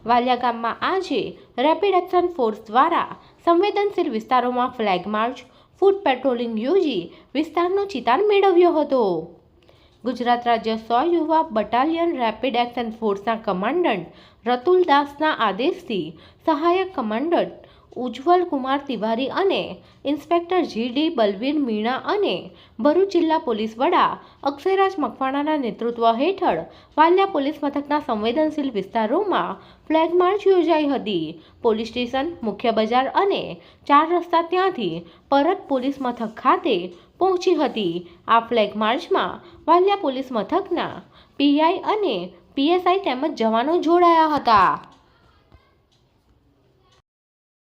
વાલિયા ગામમાં આજે rapid action force દ્વારા સંવેદનશીલ વિસ્તારોમાં ફ્લેગ માર્ચ, ફૂટ પેટ્રોલિંગ યોજી વિસ્તારનો ચિતાર મેળવ્યો હતો. ગુજરાત રાજ્ય 100 યુવા બટાલિયન રેપિડ એક્શન ફોર્સના કમાન્ડન્ટ રતુલ દાસના આદેશથી સહાયક કમાન્ડન્ટ ઉજ્જવલ કુમાર તિવારી અને ઇન્સ્પેક્ટર જી.ડી. બલવીર મીણા અને ભરૂચ જિલ્લા પોલીસ વડા અક્ષયરાજ મકવાણાના નેતૃત્વ હેઠળ વાલિયા પોલીસ મથકના સંવેદનશીલ વિસ્તારોમાં ફ્લેગ માર્ચ યોજાઈ હતી. પોલીસ સ્ટેશન, મુખ્ય બજાર અને 4 રસ્તા ત્યાંથી પરત પોલીસ મથક ખાતે પહોંચી હતી. આ ફ્લેગ માર્ચમાં વાલિયા પોલીસ મથકના પીઆઈ અને પીએસઆઈ તેમજ જવાનો જોડાયા હતા.